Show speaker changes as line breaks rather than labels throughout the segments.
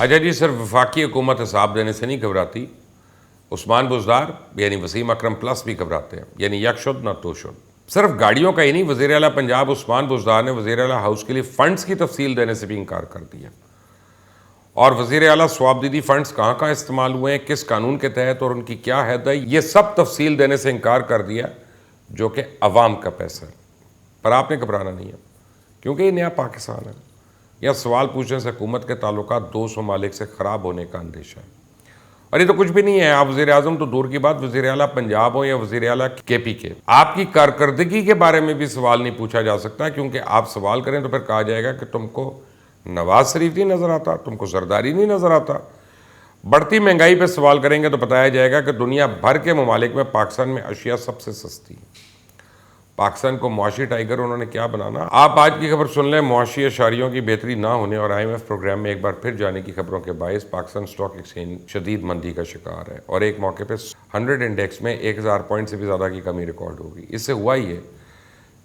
اچھا جی، صرف وفاقی حکومت حساب دینے سے نہیں گھبراتی، عثمان بزدار یعنی وسیم اکرم پلس بھی گھبراتے ہیں، یعنی یک شد نہ تو شد۔ صرف گاڑیوں کا ہی نہیں، وزیر اعلیٰ پنجاب عثمان بزدار نے وزیر اعلیٰ ہاؤس کے لیے فنڈز کی تفصیل دینے سے بھی انکار کر دیا، اور وزیر اعلیٰ سواب دیدی فنڈز کہاں کہاں استعمال ہوئے ہیں، کس قانون کے تحت اور ان کی کیا حد ہے، یہ سب تفصیل دینے سے انکار کر دیا، جو کہ عوام کا پیسہ ہے۔ پر آپ نے گھبرانا نہیں ہے، کیونکہ یہ نیا پاکستان ہے۔ یا سوال پوچھنے سے حکومت کے تعلقات دو ممالک سے خراب ہونے کا اندیشہ ہے، اور یہ تو کچھ بھی نہیں ہے۔ آپ وزیر اعظم تو دور کی بات، وزیر اعلیٰ پنجاب ہو یا وزیر اعلیٰ کے پی کے، آپ کی کارکردگی کے بارے میں بھی سوال نہیں پوچھا جا سکتا، کیونکہ آپ سوال کریں تو پھر کہا جائے گا کہ تم کو نواز شریف نہیں نظر آتا، تم کو زرداری نہیں نظر آتا۔ بڑھتی مہنگائی پہ سوال کریں گے تو بتایا جائے گا کہ دنیا بھر کے ممالک میں پاکستان میں اشیاء سب سے سستی ہے۔ پاکستان کو معاشی ٹائیگر انہوں نے کیا بنانا۔ آپ آج کی خبر سن لیں، معاشی اشاریوں کی بہتری نہ ہونے اور آئی ایم ایف پروگرام میں ایک بار پھر جانے کی خبروں کے باعث پاکستان اسٹاک ایکسچینج شدید مندی کا شکار ہے، اور ایک موقع پہ 100 انڈیکس میں 1000 پوائنٹ سے بھی زیادہ کی کمی ریکارڈ ہوگی۔ اس سے ہوا یہ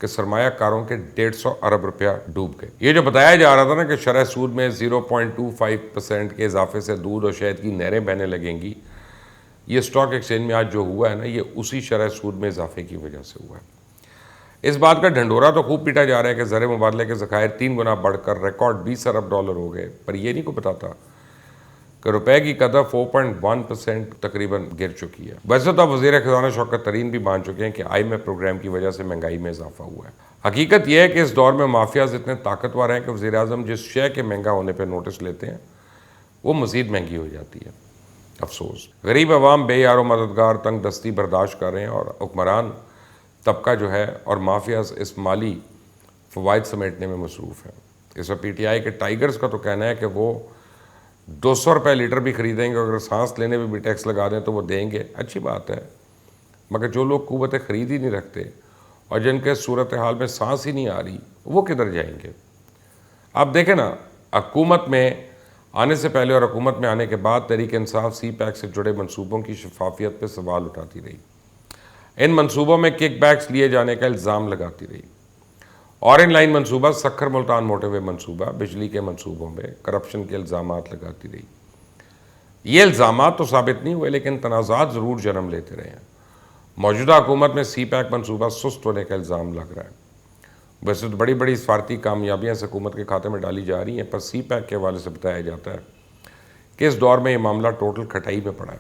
کہ سرمایہ کاروں کے 150 ارب روپیہ ڈوب گئے۔ یہ جو بتایا جا رہا تھا نا کہ شرح سود میں 0.25% کے اضافے سے دودھ اور شہد کی نہریں بہنے لگیں گی، یہ اسٹاک ایکسچینج میں آج جو ہوا ہے نا، یہ اسی شرح سود میں اضافے کی وجہ سے ہوا ہے۔ اس بات کا ڈھنڈورا تو خوب پیٹا جا رہا ہے کہ زر مبادلے کے ذخائر 3 گنا بڑھ کر ریکارڈ 20 ارب ڈالر ہو گئے، پر یہ نہیں کو بتاتا کہ روپے کی قدر 4.1% تقریباً گر چکی ہے۔ ویسے تو اب وزیر خزانہ شوکت طرین بھی مان چکے ہیں کہ آئی ایم ایف پروگرام کی وجہ سے مہنگائی میں اضافہ ہوا ہے۔ حقیقت یہ ہے کہ اس دور میں مافیاز اتنے طاقتور ہیں کہ وزیر اعظم جس شے کے مہنگا ہونے پہ نوٹس لیتے ہیں وہ مزید مہنگی ہو جاتی ہے۔ افسوس، غریب عوام بے یار و مددگار تنگ دستی برداشت کر رہے ہیں، اور حکمران طبقہ جو ہے اور مافیاز اس مالی فوائد سمیٹنے میں مصروف ہیں۔ اس وقت پی ٹی آئی کے ٹائیگرز کا تو کہنا ہے کہ وہ 200 روپے لیٹر بھی خریدیں گے، اگر سانس لینے میں بھی ٹیکس لگا دیں تو وہ دیں گے، اچھی بات ہے، مگر جو لوگ قوت خرید ہی نہیں رکھتے اور جن کے صورتحال میں سانس ہی نہیں آ رہی، وہ کدھر جائیں گے؟ آپ دیکھیں نا، حکومت میں آنے سے پہلے اور حکومت میں آنے کے بعد تحریک انصاف سی پیک سے جڑے منصوبوں کی شفافیت پہ سوال اٹھاتی رہی، ان منصوبوں میں کک بیکس لیے جانے کا الزام لگاتی رہی، اور ان لائن منصوبہ سکھر ملتان موٹے ہوئے منصوبہ بجلی کے منصوبوں میں کرپشن کے الزامات لگاتی رہی۔ یہ الزامات تو ثابت نہیں ہوئے، لیکن تنازعات ضرور جنم لیتے رہے ہیں۔ موجودہ حکومت میں سی پیک منصوبہ سست ہونے کا الزام لگ رہا ہے۔ ویسے تو بڑی بڑی سفارتی کامیابیاں اس حکومت کے کھاتے میں ڈالی جا رہی ہیں، پر سی پیک کے حوالے سے بتایا جاتا ہے کہ اس دور میں یہ معاملہ ٹوٹل کھٹائی میں پڑا ہے،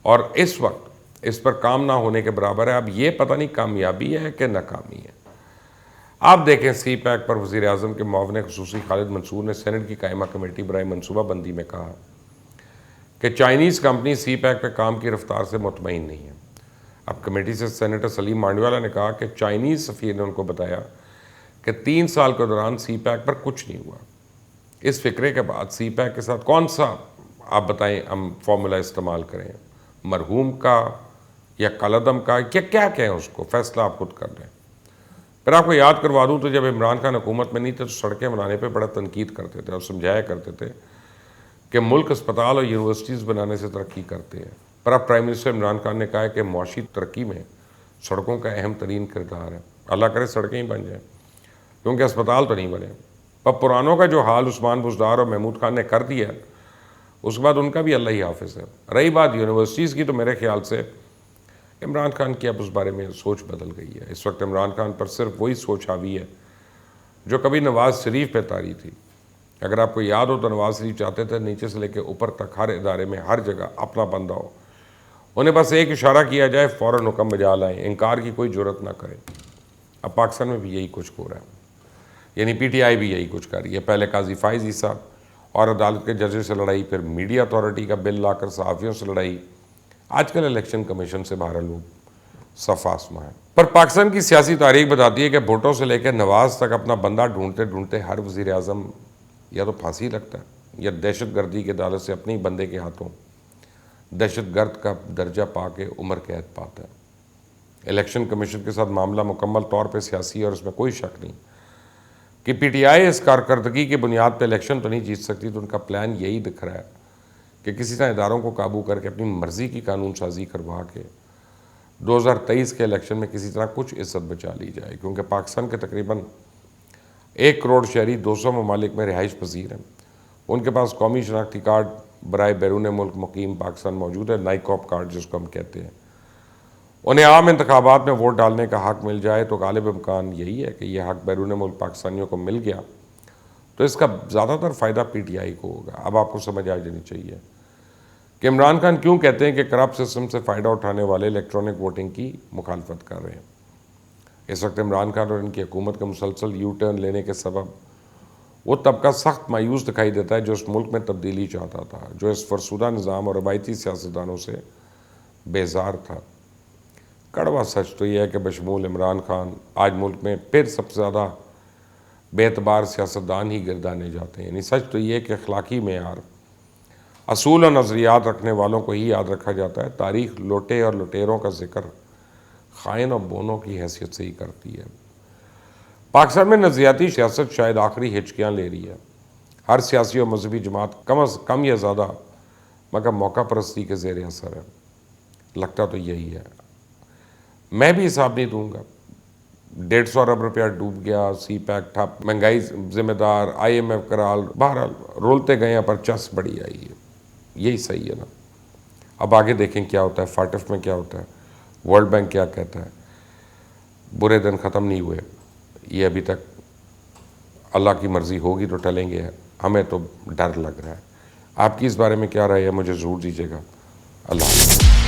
اور اس وقت اس پر کام نہ ہونے کے برابر ہے۔ اب یہ پتہ نہیں کامیابی ہے کہ ناکامی ہے۔ آپ دیکھیں، سی پیک پر وزیر اعظم کے معاون خصوصی خالد منصور نے سینٹ کی قائمہ کمیٹی برائے منصوبہ بندی میں کہا کہ چائنیز کمپنی سی پیک پہ کام کی رفتار سے مطمئن نہیں ہے۔ اب کمیٹی سے سینیٹر سلیم مانڈیوالا نے کہا کہ چائنیز سفیر نے ان کو بتایا کہ 3 سال کے دوران سی پیک پر کچھ نہیں ہوا۔ اس فکرے کے بعد سی پیک کے ساتھ کون سا آپ بتائیں ہم فارمولا استعمال کریں، مرحوم کا یا کالعدم کا، کیا کہیں اس کو، فیصلہ آپ خود کر لیں۔ پھر آپ کو یاد کروا دوں تو جب عمران خان حکومت میں نہیں تھے تو سڑکیں بنانے پہ بڑا تنقید کرتے تھے اور سمجھایا کرتے تھے کہ ملک اسپتال اور یونیورسٹیز بنانے سے ترقی کرتے ہیں، پر اب پرائم منسٹر عمران خان نے کہا ہے کہ معاشی ترقی میں سڑکوں کا اہم ترین کردار ہے۔ اللہ کرے سڑکیں ہی بن جائیں، کیونکہ اسپتال تو نہیں بنے۔ پر پرانوں کا جو حال عثمان بزدار اور محمود خان نے کر دیا، اس کے بعد ان کا بھی اللہ ہی حافظ ہے۔ رہی بات یونیورسٹیز کی، تو میرے خیال سے عمران خان کی اب اس بارے میں سوچ بدل گئی ہے۔ اس وقت عمران خان پر صرف وہی سوچ حاوی ہے جو کبھی نواز شریف پہ طاری تھی۔ اگر آپ کو یاد ہو تو نواز شریف چاہتے تھے نیچے سے لے کے اوپر تک ہر ادارے میں ہر جگہ اپنا بندہ ہو، انہیں بس ایک اشارہ کیا جائے فوراً حکم بجا لائیں، انکار کی کوئی جرت نہ کریں۔ اب پاکستان میں بھی یہی کچھ ہو رہا ہے، یعنی پی ٹی آئی بھی یہی کچھ کر رہی ہے۔ پہلے قاضی فائز عیسیٰ اور عدالت کے ججوں سے لڑائی، پھر میڈیا اتھارٹی کا بل لا کر صحافیوں سے لڑائی، آج کل الیکشن کمیشن سے باہر لوگ صف آسماں ہے۔ پر پاکستان کی سیاسی تاریخ بتاتی ہے کہ بھٹو سے لے کے نواز تک اپنا بندہ ڈھونڈتے ڈھونڈتے ہر وزیر اعظم یا تو پھانسی لگتا ہے یا دہشت گردی کی عدالت سے اپنے ہی بندے کے ہاتھوں دہشت گرد کا درجہ پا کے عمر قید پاتا ہے۔ الیکشن کمیشن کے ساتھ معاملہ مکمل طور پہ سیاسی ہے، اور اس میں کوئی شک نہیں کہ پی ٹی آئی اس کارکردگی کی بنیاد پہ الیکشن تو نہیں جیت سکتی، تو ان کا پلان یہی دکھ رہا ہے کہ کسی طرح اداروں کو قابو کر کے اپنی مرضی کی قانون سازی کروا کے 2023 کے الیکشن میں کسی طرح کچھ عزت بچا لی جائے، کیونکہ پاکستان کے تقریباً 1 کروڑ شہری 200 ممالک میں رہائش پذیر ہیں۔ ان کے پاس قومی شناختی کارڈ برائے بیرون ملک مقیم پاکستان موجود ہے، نائکاپ کارڈ جس کو ہم کہتے ہیں۔ انہیں عام انتخابات میں ووٹ ڈالنے کا حق مل جائے تو غالب امکان یہی ہے کہ یہ حق بیرون ملک پاکستانیوں کو مل گیا تو اس کا زیادہ تر فائدہ پی ٹی آئی کو ہوگا۔ اب آپ کو سمجھ آ جانی چاہیے کہ عمران خان کیوں کہتے ہیں کہ کرپٹ سسٹم سے فائدہ اٹھانے والے الیکٹرانک ووٹنگ کی مخالفت کر رہے ہیں۔ اس وقت عمران خان اور ان کی حکومت کا مسلسل یو ٹرن لینے کے سبب وہ طبقہ سخت مایوس دکھائی دیتا ہے جو اس ملک میں تبدیلی چاہتا تھا، جو اس فرسودہ نظام اور روایتی سیاستدانوں سے بیزار تھا۔ کڑوا سچ تو یہ ہے کہ بشمول عمران خان آج ملک میں پھر سب سے زیادہ بے اعتبار سیاستدان ہی گردانے جاتے ہیں۔ یعنی سچ تو یہ ہے کہ اخلاقی معیار، اصول اور نظریات رکھنے والوں کو ہی یاد رکھا جاتا ہے۔ تاریخ لوٹے اور لٹیروں کا ذکر خائن اور بونوں کی حیثیت سے ہی کرتی ہے۔ پاکستان میں نظریاتی سیاست شاید آخری ہچکیاں لے رہی ہے۔ ہر سیاسی اور مذہبی جماعت کم از کم یا زیادہ مگر موقع پرستی کے زیر اثر ہے۔ لگتا تو یہی ہے۔ میں بھی حساب نہیں دوں گا۔ 150 ارب روپیہ ڈوب گیا، سی پیک ٹھپ، مہنگائی ذمہ دار، آئی ایم ایف کرال، بہرحال رولتے گئے ہیں پر چس بڑی آئی ہے۔ یہی صحیح ہے نا۔ اب آگے دیکھیں کیا ہوتا ہے، فاٹف میں کیا ہوتا ہے، ورلڈ بینک کیا کہتا ہے۔ برے دن ختم نہیں ہوئے، یہ ابھی تک اللہ کی مرضی ہوگی تو ٹلیں گے، ہمیں تو ڈر لگ رہا ہے۔ آپ کی اس بارے میں کیا رائے ہے مجھے ضرور دیجیے گا۔ اللہ حافظ۔